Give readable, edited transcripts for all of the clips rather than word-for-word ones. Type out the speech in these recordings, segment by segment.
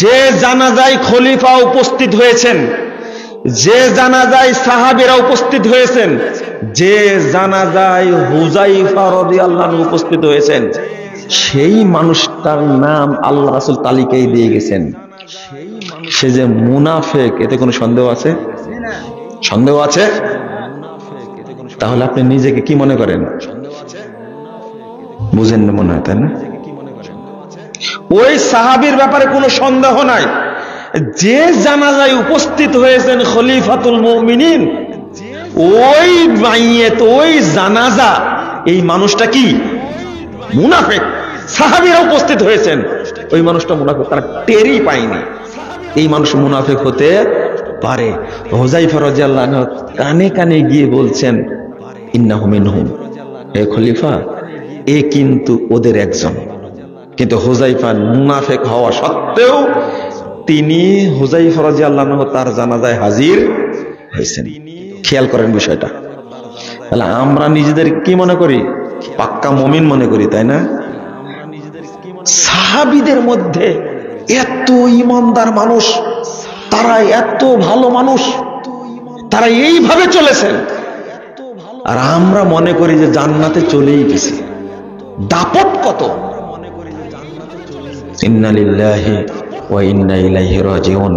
যে জানাজায় খলিফা উপস্থিত হয়েছেন, যে জানাজায় সাহাবীরা উপস্থিত হয়েছেন, যে জানাজায় হুযায়ফা রাদিয়াল্লাহু আনহু উপস্থিত হয়েছেন, সেই মানুষটার নাম আল্লাহ রাসূল তালিকায় দিয়ে গেছেন। সে যে মুনাফিক, এতে কোনো সন্দেহ আছে? সন্দেহ আছে? তাহলে আপনি নিজেকে কি মনে করেন? বুঝেন না মনে হয়, তাই না? ওই সাহাবীর ব্যাপারে কোনো সন্দেহ নাই। যে জানাজায় উপস্থিত হয়েছেন খলিফাতুল মুমিনিন, ওই মাইয়িত, ওই জানাজা, এই মানুষটা কি মুনাফিক। সাহাবীরা উপস্থিত হয়েছেন, ওই মানুষটা মুনাফিক, তারা টেরই পায়নি এই মানুষ মুনাফিক হতে পারে। হুযায়ফা রাদিয়াল্লাহু আনহু কানে কানে গিয়ে বলছেন, ইন্নাহু মিনহুম, হে খলিফা, এ কিন্তু ওদের একজন। কিন্তু হুযায়ফা মুনাফিক হওয়া সত্ত্বেও তিনি হুযায়ফা রাদিয়াল্লাহু আনহু তার জানাজায় হাজির হয়েছেন। খেয়াল করেন বিষয়টা। তাহলে আমরা নিজেদের কি মনে করি? পাক্কা মুমিন মনে করি, তাই না? সাহাবীদের মধ্যে এত ইমানদার মানুষ, তারা এত ভালো মানুষ, তারা এইভাবে চলেছেন, আর আমরা মনে করি যে জান্নাতে চলেই গেছি। দাপট কত! ইন্না লিল্লাহি ওয়া ইন্না ইলাইহি রাজিউন।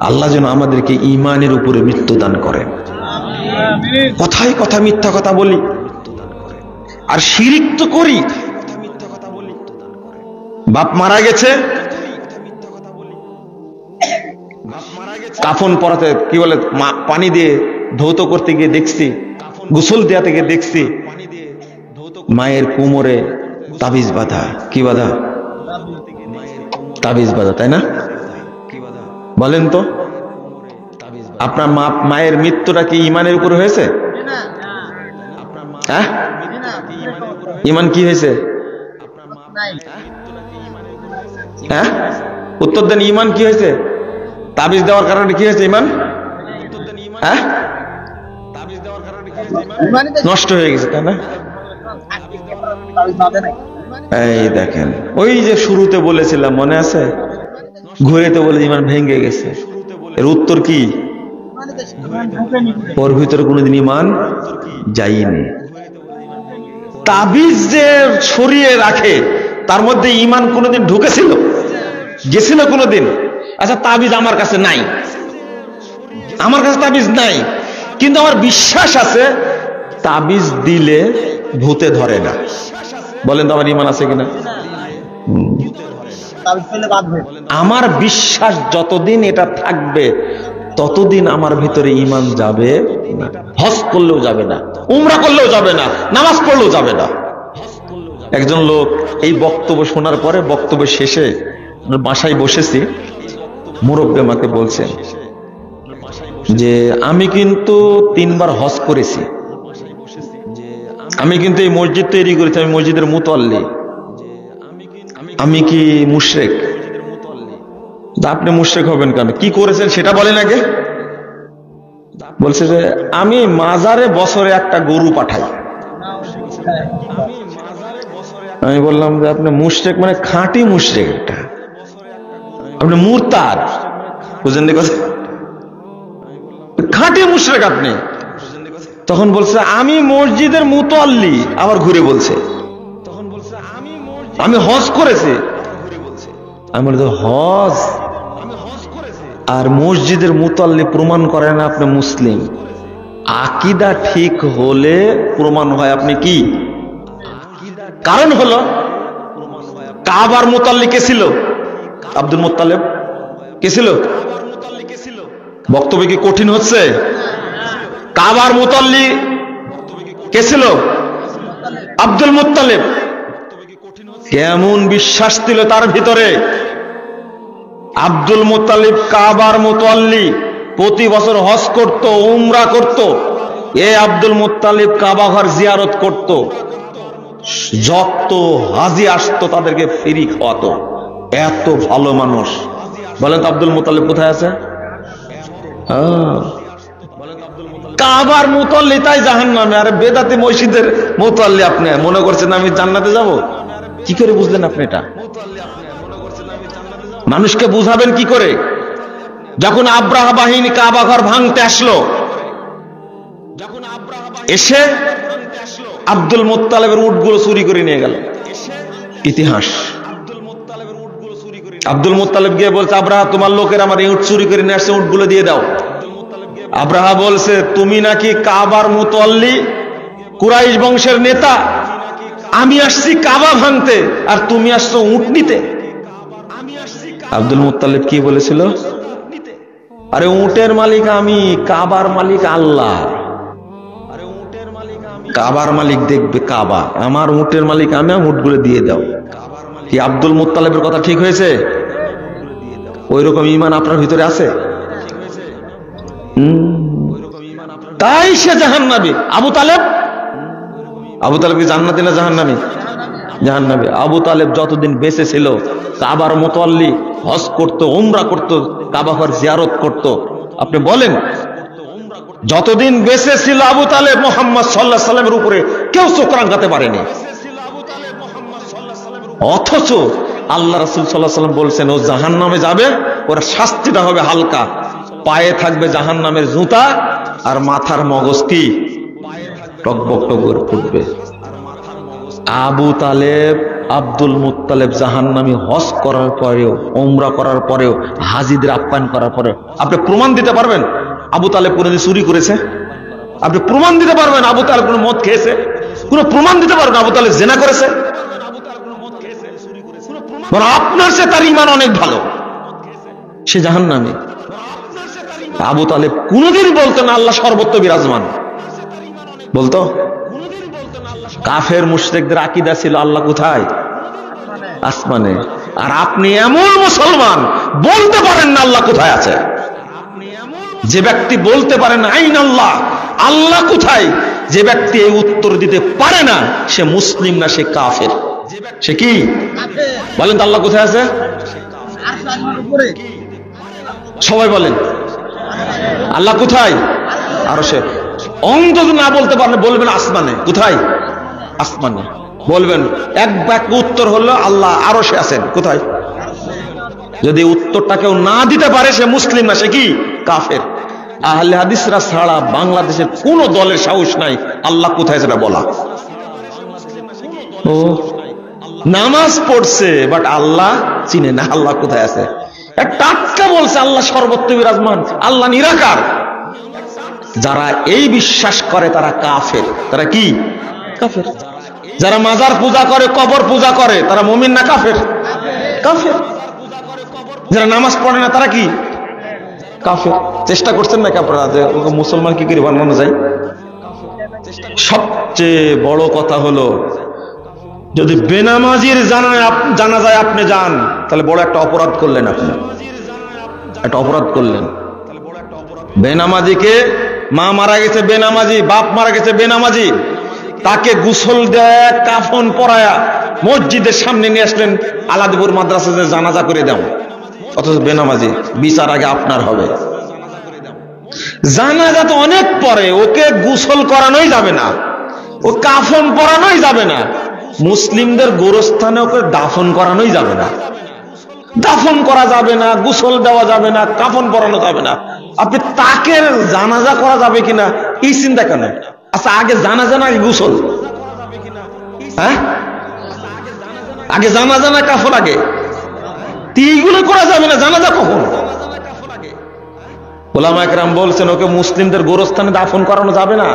আল্লাহ যেন আমাদেরকে ঈমানের উপরে মৃত্যু দান করেন। কথায় কথা মিথ্যা কথা বলি আর শিরিক তো করি। বাপ মারা গেছে, কাফন পরাতে কি বলে, পানি দিয়ে ধৌত করতে গিয়ে দেখছি, গোসল দেওয়া থেকে দেখছি মায়ের কোমরে তাবিজ বাঁধা। কি বাঁধা? তাবিজ বাঁধা, তাই না? বলেন তো, আপনার মায়ের মৃত্যুটা কি ইমানের উপর হয়েছে? হ্যাঁ, ইমান কি হয়েছে? হ্যাঁ, উত্তর দেন। ইমান কি হয়েছে? তাবিজ দেওয়ার কারণে কি হয়েছে? ইমান হ্যাঁ নষ্ট হয়ে গেছে, তাই না? এই দেখেন, ওই যে শুরুতে বলেছিলাম, মনে আছে? ঘুরেতে বলে ইমান ভেঙে গেছে। এর উত্তর কি? ওর ভিতরে কোনোদিন ইমান যায়নি। তাবিজ যে সরিয়ে রাখে, তার মধ্যে ইমান কোনোদিন ঢুকেছিল? গেছিল কোনোদিন? আচ্ছা, তাবিজ আমার কাছে নাই, আমার কাছে তাবিজ নাই, কিন্তু আমার বিশ্বাস আছে তাবিজ দিলে ভূতে ধরে না। বলেন তো আমার ইমান আছে কিনা? আমার বিশ্বাস যতদিন এটা থাকবে ততদিন আমার ভিতরে ইমান যাবে না। হজ করলেও যাবে না, উমরা করলেও যাবে না, নামাজ পড়লেও যাবে না। একজন লোক এই বক্তব্য শোনার পরে, বক্তব্যের শেষে বাসায় বসেছি, মুরব্বি আমাকে বলছেন যে আমি কিন্তু 3 বার হজ করেছি, আমি কিন্তু এই মসজিদ তৈরি করেছি, আমি মসজিদের মুতাল্লি, আমি কি মুশরিক? আপনি মুশরিক হবেন কেন? কি করেছেন সেটা বলেন আগে। বলছে যে আমি মাজারে বছরে একটা গরু পাঠাই। আমি বললাম যে আপনি মুশরিক, মানে খাঁটি মুশরিক, একটা আপনি মুরতাদ, বুঝলেন না কথা? খাঁটি মুশরিক আপনি। তখন বলছে আমি মসজিদের মুতাল্লি, আবার ঘুরে বলছে আমি হজ করেছি। আমি বলছি হজ আর মসজিদের মুতাল্লি প্রমাণ করে না আপনি মুসলিম। আকীদা ঠিক হলে প্রমাণ হয় আপনি কি। কারণ হলো কাবার মুতাল্লি কে ছিল? Abdul Muttalib. কে ছিল? বক্তব্য কি কঠিন হচ্ছে? কাবার মুতাল্লি কে ছিল? Abdul Muttalib. কেমন বিশ্বাস ছিল তার ভিতরে? আব্দুল মুত্তালিব কাবার মুতাল্লি, প্রতি বছর হজ করত, উমরা করত। এ আব্দুল মুত্তালিব কাবা ঘর জিয়ারত করত, যত হাজি আসতো তাদেরকে ফ্রি খাওয়াতো। এত ভালো মানুষ। বলেন তো আব্দুল মুত্তালিব কোথায় আছে? কাবার মুতাল্লি তাই জাহান্নামে, আর বেদাতি মসজিদের মুতাল্লি আপনি মনে করছেন আমি জান্নাতে যাব? কি করে বুঝলেন আপনি এটা? মানুষকে বুঝাবেন কি করে? যখন আব্রাহা বাহিনী কাবা ঘর ভাঙতে আসলো, এসে আব্দুল মুত্তালিবের উটগুলো চুরি করে নিয়ে গেল। ইতিহাস। আব্দুল মুত্তালিব গিয়ে বলছে, আব্রাহা তোমার লোকের আমার এই উট চুরি করে নিয়ে আসছে, উটগুলো দিয়ে দাও। আব্রাহা বলছে, তুমি নাকি কাবার মুতাল্লি, কুরাইশ বংশের নেতা, আমি আসছি কাবা ভাঙতে আর তুমি আসছো উট নিতে। আব্দুল মুত্তালিব কি বলেছিল? আরে উটের মালিক আমি, কাবার মালিক আল্লাহ। কাবার মালিক দেখবে কাবা, আমার উটের মালিক আমি, উটগুলো দিয়ে দাও। কি আব্দুল মুত্তালিবের কথা ঠিক হয়েছে? ওই রকম ঈমান আপনার ভিতরে আছে? তাই সে জাহান্নামী। আবু তালেব কি জান্নাতি না জাহান্নামী? জাহান্নামী। আবু তালেব যতদিন বেঁচে ছিল কাবার মুতাল্লি, হজ করত, উমরা করত, কাবা ঘর জিয়ারত করত। আপনি বলেন, যতদিন বেঁচে ছিল আবু তালেব মুহাম্মদ সাল্লাল্লাহু আলাইহি সাল্লামের উপরে কেউ চোখ রাঙাতে পারেনি। অথচ আল্লাহ রাসূল সাল্লাল্লাহু আলাইহি সাল্লাম বলছেন, ও জাহান্নামে যাবে, ওর শাস্তিটা হবে হালকা, পায়ে থাকবে জাহান্নামের জুতা আর মাথার মগজ কি টকবক টকবক ফুটবে। আবু তালেব, আব্দুল মুত্তালিব জাহান্নামী হজ করার পরেও, উমরা করার পরেও, হাজিদের আপ্যায়ন করার পরেও আপনি প্রমাণ দিতে পারবেন আবু তালেব কোনদিন চুরি করেছে? আপনি প্রমাণ দিতে পারবেন আবু তালেব কোন মদ খেয়েছে? কোন প্রমাণ দিতে পারবেন আবু তালেব জিনা করেছে? আপনার সে তার ঈমান অনেক ভালো, সে জাহান্নামী। আবু তালেব কোনদিন বলতেন আল্লাহ সর্বত্র বিরাজমান, বলতো? কাফের মুশরিকদের আকীদা ছিল আল্লাহ কোথায়? আসমানে। আর আপনি এমন মুসলমান বলতে পারেন না আল্লাহ কোথায় আছে। যে ব্যক্তি বলতে পারে না আইন আল্লাহ, আল্লাহ কোথায়, যে ব্যক্তি এই উত্তর দিতে পারে না, সে মুসলিম না, সে কাফের। সে কি? বলেন তো আল্লাহ কোথায় আছে? সবাই বলেন আল্লাহ কোথায়? আরশে। অন্তত না বলতে পারলে বলবেন আসমানে। কোথায়? আসমানে। বলবেন এক বাক্য উত্তর হলো আল্লাহ আরশে আছেন। কোথায়? যদি উত্তরটা কেউ না দিতে পারে, সে মুসলিম না, সে কি? কাফের। আহলে হাদিসরা ছাড়া বাংলাদেশের কোন দলের সাহস নাই আল্লাহ কোথায় সেটা বলা। ও নামাজ পড়ছে বাট আল্লাহ চিনে না, আল্লাহ কোথায় আছে। টাটকা বলছে আল্লাহ সর্বত্র বিরাজমান, আল্লাহ নিরাকার। যারা এই বিশ্বাস করে তারা কাফের। তারা কি? কাফের। যারা মাজার পূজা করে, কবর পূজা করে, তারা মুমিন না কাফের? কাফের। যারা নামাজ পড়ে না তারা কি? কাফের। চেষ্টা করছেন নাকি আপনারা যে মুসলমান কি করে বানানো যায়? সবচেয়ে বড় কথা হলো, যদি বেনামাজির জানাজায় আপনি যান, তাহলে বড় একটা অপরাধ করলেন। আপনি একটা অপরাধ করলেন। বেনামাজিকে, মা মারা গেছে বেনামাজি, বাপ মারা গেছে বেনামাজি, তাকে গোসল দেয়া, কাফন পরায়া মসজিদের সামনে নিয়ে আসলেন, আলাদপুর মাদ্রাসাতে জানাজা করে দাও, অথচ বেনামাজি। বিচার আগে আপনার হবে। জানাজা তো অনেক পরে, ওকে গোসল করানোই যাবে না, ও কাফন পরানোই যাবে না। মুসলিমদের গোরস্থানে ওকে দাফন করানোই যাবে না। দাফন করা যাবে না, গোসল দেওয়া যাবে না, কাফন পরানো যাবে না। আপনি তাকে জানাজা করা যাবে কিনা এই চিন্তা কেন? আচ্ছা, আগে জানাজা না গোসল? হ্যাঁ, আগে জানাজা না কাফন? আগে এইগুলো করা যাবে না, জানাজা কখন? ওলামা কেরাম বলছেন ওকে মুসলিমদের গোরস্থানে দাফন করানো যাবে না।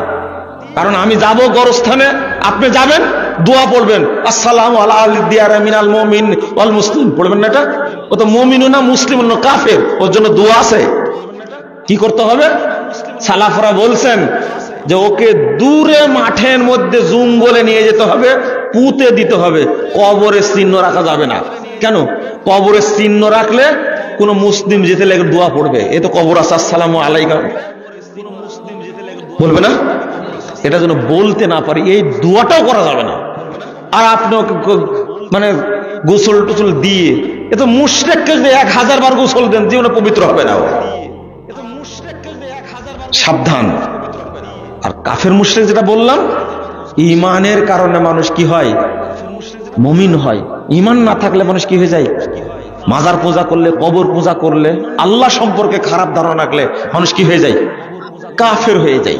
কারণ আমি যাব গোরস্থানে, আপনি যাবেন, দোয়া পড়বেন, আসসালামু আলা আহলি দিয়ার মিনাল মুমিন ওয়াল মুসলিম, পড়বেন না? এটা ও তো মুমিনও না, মুসলিম না, কাফের। ওর জন্য দোয়া আছে। কি করতে হবে? সালাফরা বলছেন যে ওকে দূরে মাঠের মধ্যে জঙ্গলে নিয়ে যেতে হবে, পুঁতে দিতে হবে, কবরের চিহ্ন রাখা যাবে না। কেন? কবরের চিহ্ন রাখলে কোন মুসলিম যেতে লেগে দোয়া পড়বে, এ তো কবর আছে, আসসালামু আলাইকুম বলবে না? এটা যেন বলতে না পারি, এই দোয়াটাও করা যাবে না। আর আপনি মানে গোসল টোসল দিয়ে, এ তো মুশরিককে 1000 বার গোসল দেন, জীবনে পবিত্র হবে না। সাবধান। আর কাফের মুশরিক যেটা বললাম, ঈমানের কারণে মানুষ কি হয়? মুমিন হয়। ঈমান না থাকলে মানুষ কি হয়ে যায়? মাজার পূজা করলে, কবর পূজা করলে, আল্লাহ সম্পর্কে খারাপ ধারণা রাখলে মানুষ কি হয়ে যায়? কাফের হয়ে যায়।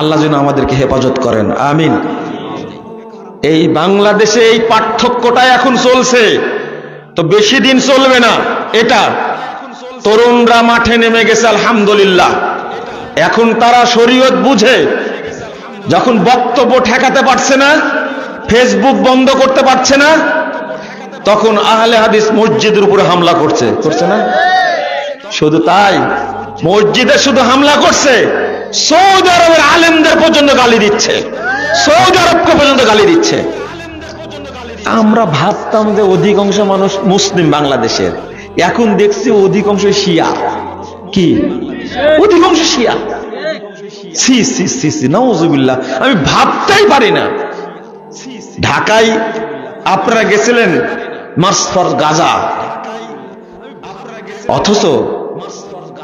আল্লাহ যেন আমাদেরকে হেফাজত করেন, আমিন। এই বাংলাদেশে এই পার্থক্যটা এখন চলছে, তো বেশি দিন চলবে না এটা। তরুণরা মাঠে নেমে গেছে আলহামদুলিল্লাহ, এখন তারা শরীয়ত বুঝে। যখন বক্তব্য ঠেকাতে পারছে না, ফেসবুক বন্ধ করতে পারছে না, তখন আহলে হাদিস মসজিদের উপরে হামলা করছে না? শুধু তাই, মসজিদে শুধু হামলা করছে, সৌদি আরবের আলেমদের পর্যন্ত গালি দিচ্ছে, সৌদি আরবকে পর্যন্ত গালি দিচ্ছে। আমরা ভাবতাম যে অধিকাংশ মানুষ মুসলিম বাংলাদেশের, এখন দেখছি অধিকাংশ শিয়া। কি অধিকাংশ শিয়া? সি সি সি সি, নাউজুবিল্লাহ, আমি ভাবতেই পারি না। ঢাকায় আপনারা গেছিলেন মার্চ ফর গাজা, অথচ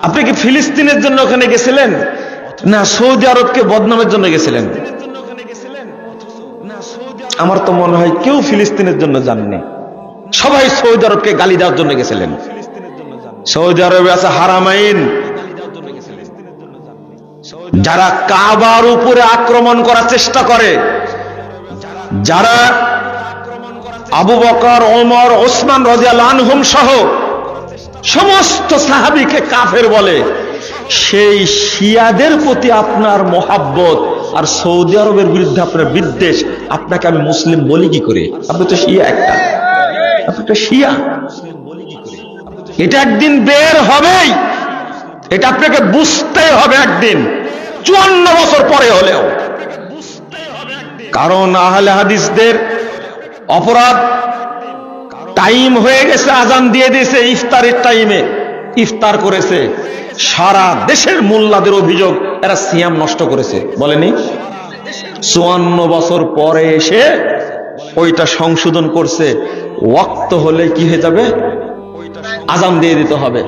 আপনি কি ফিলিস্তিনের জন্য ওখানে গেছিলেন, না সৌদি আরবকে বদনামের জন্য গেছিলেন? আমার তো মনে হয় কেউ ফিলিস্তিনের জন্য যাননি, সবাই সৌদি আরবকে গালি দেওয়ার জন্য গেছিলেন। সৌদি আরবে আছে হারামাইন, যারা কাবার উপরে আক্রমণ করার চেষ্টা করে, যারা আবু বকর, ওমর, ওসমান রাদিয়াল্লাহু আনহুম সহ সমস্ত সাহাবীকে কাফের বলে, সেই শিয়াদের প্রতি আপনার মহাব্বত আর সৌদি আরবের বিরুদ্ধে আপনার বিদ্বেষ, আপনাকে আমি মুসলিম বলি কি করে? আপনি তো শিয়া, আপনি তো শিয়া। এটা একদিন বের হবেই, এটা আপনাকে বুঝতে হবে একদিন, 54 বছর পরে হলেও। কারণ আহলে হাদিসদের অপরাধ, টাইম হয়ে গেছে, আজান দিয়ে দিয়েছে, ইফতারের টাইমে ইফতার করেছে। সারা দেশের মোল্লাদের অভিযোগ এরা সিয়াম নষ্ট করেছে, বলেনি? 54 বছর পরে এসে ওইটা সংশোধন করছে। ওয়াক্ত হলে কি হয়ে যাবে? আজান দিয়ে দিতে হবে,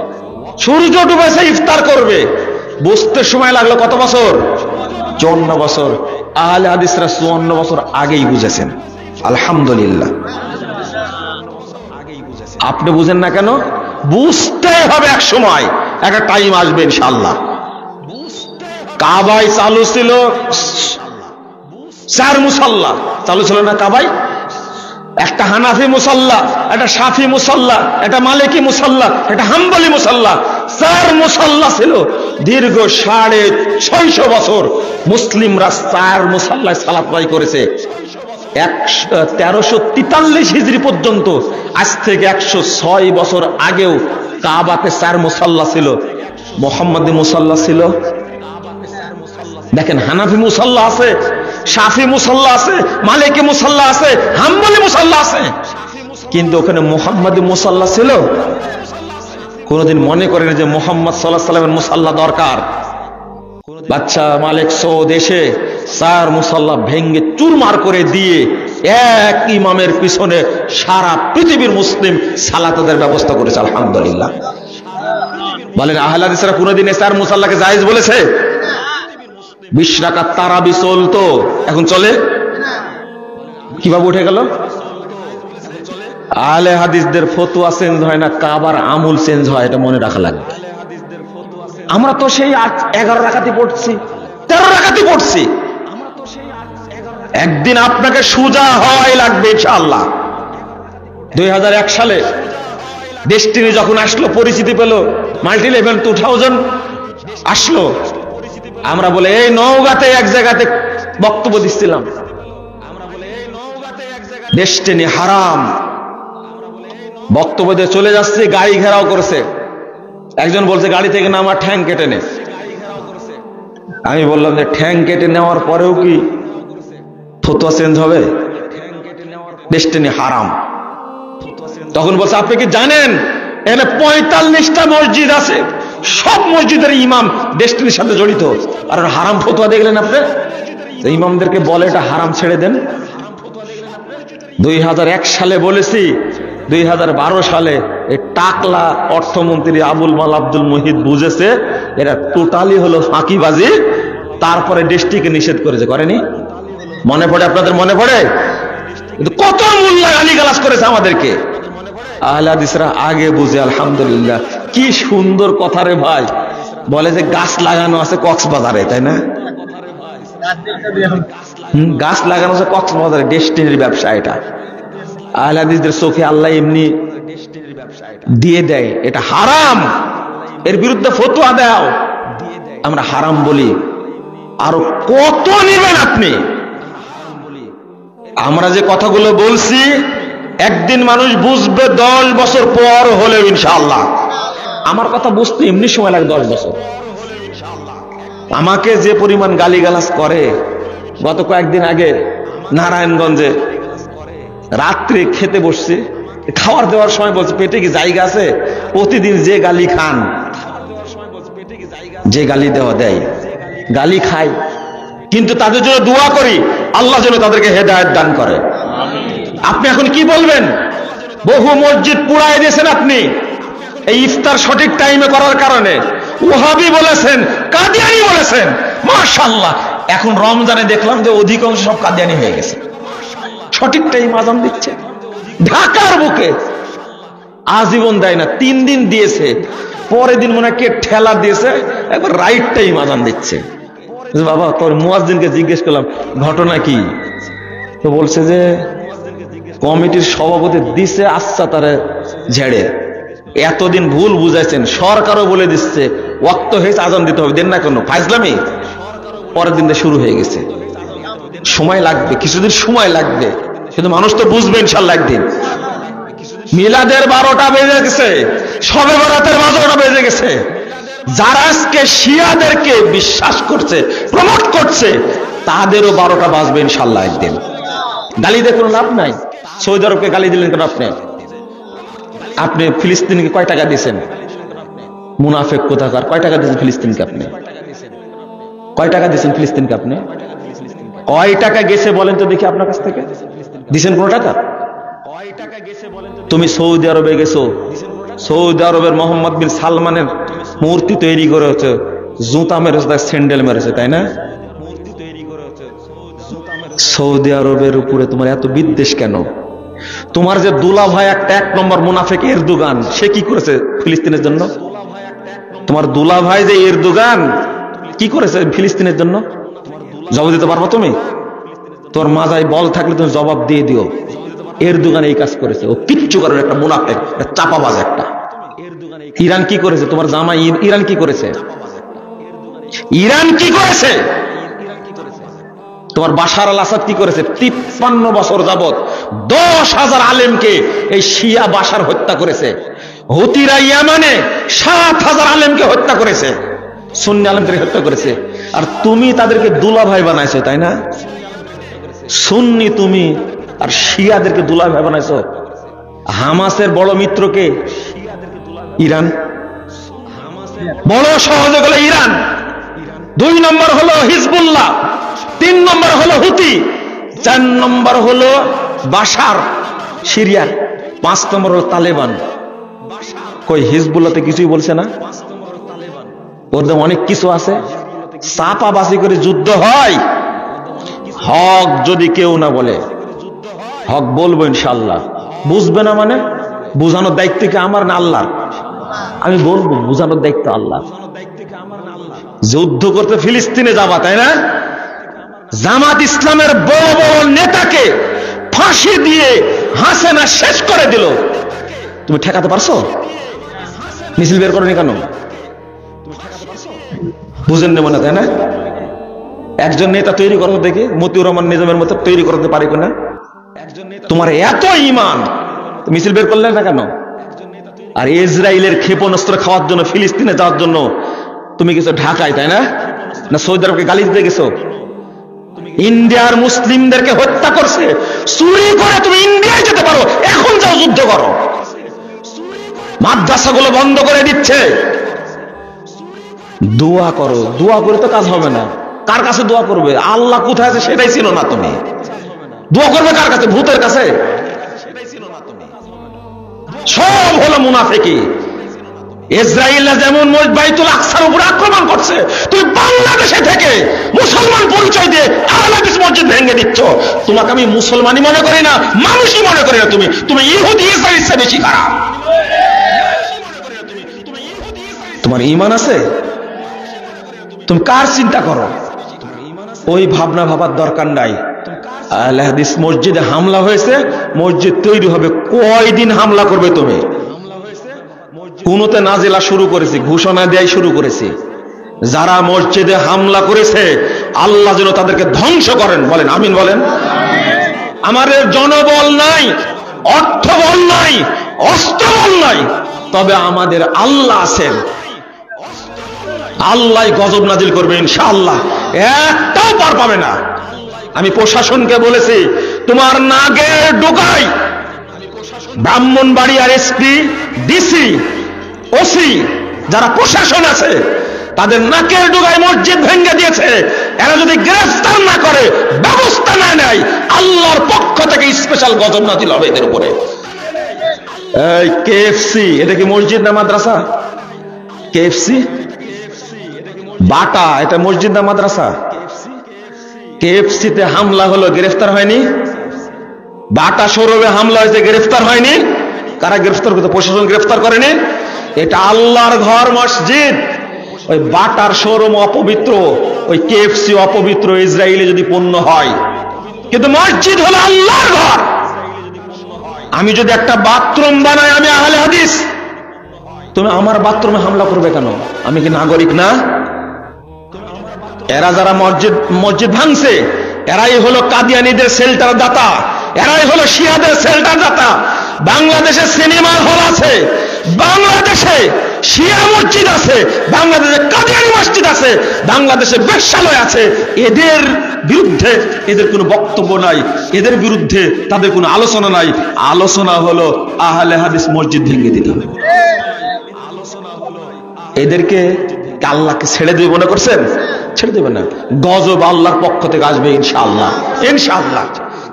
সূর্য ডুবেছে ইফতার করবে। বুঝতে সময় লাগলো কত বছর? 54 বছর। আহলে হাদিসরা 54 বছর আগেই বুঝেছেন, আলহামদুলিল্লাহ। আপনি বুঝেন না কেন? বুঝতে হবে, এক সময় একটা টাইম আসবে ইনশাআল্লাহ। কাবায় চালু ছিল 4 মুসাল্লা, চালু ছিল না কাবায়? একটা হানাফি মুসাল্লা, একটা শাফি মুসাল্লা, একটা মালিকি মুসাল্লা, একটা হাম্বলি মুসাল্লা, 4 মুসাল্লা ছিল। দীর্ঘ 650 বছর মুসলিমরা 4 মুসাল্লায় সালাত আদায় করেছে। 1343 হিজরি পর্যন্ত, আজ থেকে 106 বছর আগেও কাবাতে 4 মুসাল্লা ছিল, মুহাম্মাদি মুসাল্লা ছিল। দেখেন, হানাফি মুসাল্লা আছে, শাফি মুসাল্লা আছে, মালিকি মুসাল্লা আছে, হাম্বলি মুসাল্লা আছে, কিন্তু ওখানে মুহাম্মাদি মুসাল্লা ছিল? কোনদিন মনে করেন যে মুহাম্মদ সাল্লাল্লাহু আলাইহি ওয়াসাল্লামের মুসাল্লা দরকার? বাচ্চা মালিক সৌদ এসে 4 মুসাল্লা ভেঙ্গে চুরমার করে দিয়ে এক ইমামের পিছনে সারা পৃথিবীর মুসলিম সালাতের ব্যবস্থা করেছে, আলহামদুলিল্লাহ। বলেন, আহলে হাদিসরা কোনদিন 4 মুসাল্লাকে জায়েজ বলেছে? 20 রাকাত তারাবি চলতো, এখন চলে? কিভাবে উঠে গেল? আহলে হাদিসদের ফতোয়া চেঞ্জ হয় না, কাবার আমল চেঞ্জ হয়, এটা মনে রাখা লাগবে। আমরা তো সেই 11 রাকাতই পড়ছি, 13 রাকাতই পড়ছি। একদিন আপনাকে সোজা হওয়াই লাগবে ইনশাআল্লাহ। 2001 সালে ডেস্টিনি যখন আসলো, পরিচিতি পেল, মাল্টি লেভেল 2000 আসলো, আমরা বলে এই নওগাঁতে এক জায়গাতে বক্তব্য দিচ্ছিলাম, ডেস্টিনি হারাম, বক্তব্য দিয়ে চলে যাচ্ছে, গাড়ি ঘেরাও করেছে। একজন বলছে গাড়ি থেকে নামা, ঠ্যাং কেটে নে। আমি বললাম যে ঠ্যাং কেটে নেওয়ার পরেও কি ফতোয়া চেঞ্জ হবে? ডেস্টিনি হারাম। তখন বলছে আপনি কি জানেন এখানে 45টা মসজিদ আছে, সব মসজিদের ইমাম ডেস্টিনির সাথে জড়িত, আর হারাম ফতোয়া দেখলেন আপনি? ইমামদেরকে বলে এটা হারাম, ছেড়ে দেন। 2001 সালে বলেছি, 2012 সালে এই টাকলা অর্থমন্ত্রী আবুল মাল আব্দুল মুহিত বুঝেছে এরা টোটালি হলো ফাঁকিবাজি, তারপরে দেশটিকে নিষেধ করেছে, করেনি? মনে পড়ে আপনাদের? মনে পড়ে? কিন্তু কত মোল্লা গালিগালাজ করেছে আমাদেরকে, আহলে হাদিসরা আগে বুঝে, আলহামদুলিল্লাহ। কি সুন্দর কথা রে ভাই। বলে যে গাছ লাগানো আছে কক্সবাজারে, তাই না? গাছ লাগানো আছে কক্সবাজারে, ডেস্টিনির ব্যবসা এটা। আহলে হাদিসদের চোখে আল্লাহ এমনি দিয়ে দেয়, এটা হারাম, এর বিরুদ্ধে ফতোয়া দাও, আমরা হারাম বলি। আরো কত নেবেন আপনি? আমরা যে কথাগুলো বলছি একদিন মানুষ বুঝবে 10 বছর পর হলেও ইনশাআল্লাহ। আমার কথা বুঝতে এমনি সময় লাগে 10 বছর। আমাকে যে পরিমাণ গালিগালাজ করে, গত কয়েকদিন আগে নারায়ণগঞ্জে রাত্রে খেতে বসছে, খাওয়ার দেওয়ার সময় বলছে পেটে কি জায়গা আছে? প্রতিদিন যে গালি খান, যে গালি দেওয়া দেয়, গালি খাই, কিন্তু তাদের জন্য দোয়া করি আল্লাহ যেন তাদেরকে হেদায়েত দান করে। আপনি এখন কি বলবেন? বহু মসজিদ পুড়ায় দিয়েছেন আপনি এই ইফতার সঠিক টাইমে করার কারণে। ওহাবি বলেছেন, কাদিয়ানি বলেছেন, মাশাআল্লাহ। এখন রমজানে দেখলাম যে অধিকাংশ সব কাদিয়ানি হয়ে গেছে, সঠিক টাইম আজান দিচ্ছে। ঢাকার বুকে আজীবন দেয় না, 3 দিন দিয়েছে, পরের দিন মনে হয় কে ঠেলা দিয়েছে, একবার রাইট টাইম আজান দিচ্ছে। বাবা, তোর মুয়াজ্জিনকে জিজ্ঞেস করলাম ঘটনা কি, তো বলছে যে কমিটির সভাপতি দিছে, আচ্ছা তারে ঝেড়ে। এতদিন ভুল বুঝাইছেন, সরকারও বলে দিচ্ছে ওয়াক্ত হয়েছে আজান দিতে হবে, দেন না কেন? ফাইজলামি। পরের দিন শুরু হয়ে গেছে। সময় লাগবে, কিছুদিন সময় লাগবে, কিন্তু মানুষ তো বুঝবে ইনশাআল্লাহ একদিন। মিলাদের 12টা বেজে গেছে, শবে বরাতের 12টা বেজে গেছে। যারা আজকে শিয়াদেরকে বিশ্বাস করছে, প্রমোট করছে, তাদেরও 12টা বাজবে ইনশাআল্লাহ একদিন। গালি দিয়ে কোনো লাভ নাই। সৌদি আরবকে গালি দিলেন কেন আপনি? আপনি ফিলিস্তিনকে কয় টাকা দিয়েছেন? মুনাফেক কোথাকার। কয় টাকা দিয়েছেন ফিলিস্তিনকে আপনি? কয় টাকা দিয়েছেন ফিলিস্তিনকে আপনি? কয় টাকা গেছে বলেন তো দেখি আপনার কাছ থেকে? দিয়েছেন কোনো টাকা? তুমি সৌদি আরবে গেছো, সৌদি আরবের মোহাম্মদ বিন সালমানের মূর্তি তৈরি করে হচ্ছে, জুতা মেরেছে, স্যান্ডেল মেরেছে, তাই না? সৌদি আরবের উপরে তোমার এত বিদ্বেষ কেন? তোমার যে দুলা ভাই একটা 1 নম্বর মুনাফিক এরদোগান, সে কি করেছে ফিলিস্তিনের জন্য? তোমার দুলা ভাই যে এরদোগান কি করেছে ফিলিস্তিনের জন্য? জবাব দিতে পারবো তুমি? তোর মাজায় বল থাকলে তুমি জবাব দিয়ে দিও। এরদোগান এই কাজ করেছে, ও কিচ্ছু করে একটা মুনাফিক, একটা চাপাবাজ একটা। ইরান কি করেছে? তোমার জামাই ইরান কি করেছে? ইরান কি করেছে? তোমার বাশার আল আসাদ কি করেছে? 53 বছর যাবত 10,000 আলেমকে এই শিয়া বাশার হত্যা করেছে। হুতিরা ইয়ামানে 7,000 আলেমকে হত্যা করেছে, সুন্নি আলেমদের হত্যা করেছে। আর তুমি তাদেরকে দুলা ভাই বানাইছো, তাই না? সুন্নি তুমি, আর শিয়াদেরকে দুলা ভাই বানাইছো। হামাসের বড় মিত্রকে ইরান, বড় সহযোগী হলো ইরান। 2 নম্বর হলো হিজবুল্লাহ, 3 নম্বর হলো হুতি, 4 নম্বর হলো বাশার সিরিয়ার, 5 নম্বর হলো তালেবান। কই হিজবুল্লাহতে কিছুই বলছে না? ওদের অনেক কিছু আছে। চাপাবাসি করে যুদ্ধ হয়। হক যদি কেউ না বলে, হক বলবো ইনশাআল্লাহ। বুঝবে না মানে? বুঝানোর দায়িত্ব কি আমার না আল্লাহর? আমি বলবো, বুঝানোর দায়িত্ব আল্লাহ। যুদ্ধ করতে ফিলিস্তিনে যাবা, তাই না? জামাত ইসলামের বড় বড় নেতাকে ফাঁসি দিয়ে হাসিনা শেষ করে দিল, তুমি ঠেকাতে পারছো? মিছিল বের করনি কেন? বুঝেন নেব না, তাই না? একজন নেতা তৈরি করতে দেখি, মতিউর রহমান নিজামের মতো তৈরি করতে পারি কিনা? তোমার এত ঈমান, মিছিল বের করলে না কেন? আর ইসরায়েলের ক্ষেপণাস্ত্র খাওয়ার জন্য, ফিলিস্তিনে যাওয়ার জন্য তুমি গেছো ঢাকায়, তাই না? না সৌদি আরবকে গালি দিতে গেছো? ইন্ডিয়ার মুসলিমদেরকে হত্যা করছে, চুরি করে তুমি ইন্ডিয়ায় যেতে পারো, এখন যাও যুদ্ধ করো। মাদ্রাসাগুলো বন্ধ করে দিচ্ছে। দোয়া করো, দোয়া করে তো কাজ হবে না। কার কাছে দোয়া করবে? আল্লাহ কোথায় আছে সেটাই ছিল না তুমি। দোয়া করবে কার কাছে? ভূতের কাছে? সব হলো মুনাফিকি। ইসরায়েল যেমন বাইতুল আকসার উপর আক্রমণ করছে, তুই বাংলা বাংলাদেশে থেকে মুসলমান পরিচয় দিয়ে আহলে হাদিস মসজিদ ভেঙে দিচ্ছ। তোমাকে আমি মুসলমানই মনে করি না, মানুষই মনে করি না। তুমি ইহুদি ইসরায়েলের চেয়ে বেশি খারাপ। তোমার ঈমান আছে? তুমি কার চিন্তা করো? ওই ভাবনা ভাবার দরকার নাই। আহলে হাদিস মসজিদে হামলা হয়েছে, মসজিদ তৈরি হবে। কয়দিন হামলা করবে তুমি? কুনুতে নাজিলা শুরু করেছি, ঘোষণা দেয় শুরু করেছি। যারা মসজিদে হামলা করেছে আল্লাহ যেন তাদেরকে ধ্বংস করেন। বলেন আমিন বলেন। আমাদের জনবল নাই, অর্থবল নাই, অস্ত্রবল নাই, তবে আমাদের আল্লাহ আছেন। আল্লাহ গজব নাজিল করবে ইনশাআল্লাহ, একটাও পার পাবে না। আমি প্রশাসনকে বলেছি, তোমার নাগের ডোকায় ব্রাহ্মণবাড়িয়ার এসপি, ডিসি, ওসি যারা প্রশাসন আছে তাদের নাকের ডোকায় মসজিদ ভেঙে দিয়েছে। এরা যদি গ্রেফতার না করে, ব্যবস্থা না নেয়, আল্লাহর পক্ষ থেকে স্পেশাল গজব নাজিল হবে এদের উপরে। এই কেএফসি এটা কি মসজিদ না মাদ্রাসা? কেএফসি বাটা এটা মসজিদ না মাদ্রাসা? কেএফসিতে হামলা হলো, গ্রেফতার হয়নি? বাটা শোরুমে হামলা হয়েছে, গ্রেফতার হয়নি? কারা গ্রেফতার করতে? প্রশাসন গ্রেফতার করেনি? এটা আল্লাহর ঘর মসজিদ। ওই বাটার শোরুম অপবিত্র, ওই কেএফসি অপবিত্র, ইসরায়েলে যদি পণ্য হয়, কিন্তু মসজিদ হলো আল্লাহর ঘর। আমি যদি একটা বাথরুম বানাই, আমি আহলে হাদিস, তুমি আমার বাথরুমে হামলা করবে কেন? আমি কি নাগরিক না? এরা যারা মসজিদ ভাঙছে, এরাই হলো কাদিয়ানীদের শেল্টার দাতা, এরাই হলো শিয়াদের শেল্টার দাতা। বাংলাদেশে সিনেমা হল আছে, বাংলাদেশে শিয়া মসজিদ আছে, বাংলাদেশে কাদিয়ানী মসজিদ আছে, বাংলাদেশে বেশ্যালয় আছে। এদের বিরুদ্ধে এদের কোনো বক্তব্য নাই, এদের বিরুদ্ধে তাদের কোনো আলোচনা নাই। আলোচনা হলো আহলে হাদিস মসজিদ ভেঙে দিতে হবে। এদেরকে আল্লাহকে ছেড়ে দেবে মনে করছেন? ছেড়ে দেবে না। গজব আল্লাহর পক্ষ থেকে আসবে ইনশাআল্লাহ, ইনশাআল্লাহ।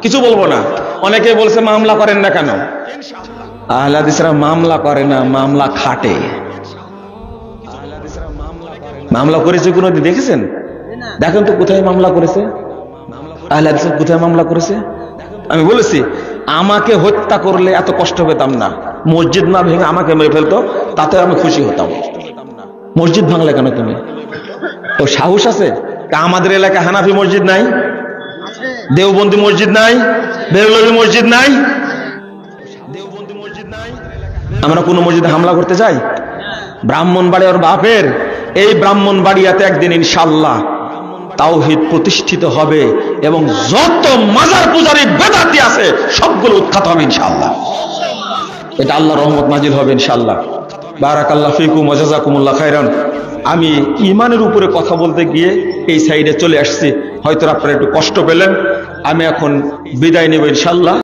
কিছু বলবো না। অনেকে বলছে মামলা করেন না কেন? আহলে হাদিসরা মামলা করে না, মামলা খাটে। মামলা করেছে কোনোদিন দেখেছেন? দেখেন তো কোথায় মামলা করেছে? আহলে হাদিস কোথায় মামলা করেছে? আমি বলেছি, আমাকে হত্যা করলে এত কষ্ট পেতাম না। মসজিদ না ভেঙে আমাকে মেরে ফেলতো, তাতে আমি খুশি হতাম। মসজিদ ভাঙলে কেন তুমি? ও সাহস আছে? আমাদের এলাকায় হানাফি মসজিদ নাই, দেওবন্দি মসজিদ নাই, বেরলভী মসজিদ নাই, আমরা কোন মসজিদে হামলা করতে চাই? ব্রাহ্মণবাড়িয়ার বাপের এই ব্রাহ্মণবাড়িয়াতে একদিন ইনশাআল্লাহ তাওহীদ প্রতিষ্ঠিত হবে এবং যত মাজার পূজারী বেদাতি আছে সবগুলো উৎখাত হবে ইনশাআল্লাহ। এটা আল্লাহর রহমত নাজিল হবে ইনশাআল্লাহ। বারাকাল্লাহু ফিকুম ওয়া জাযাকুমুল্লাহ খাইরান। আমি ঈমানের উপরে কথা বলতে গিয়ে এই সাইডে চলে আসছি, হয়তো আপনারা একটু কষ্ট পেলেন। আমি এখন বিদায় নেব ইনশাআল্লাহ।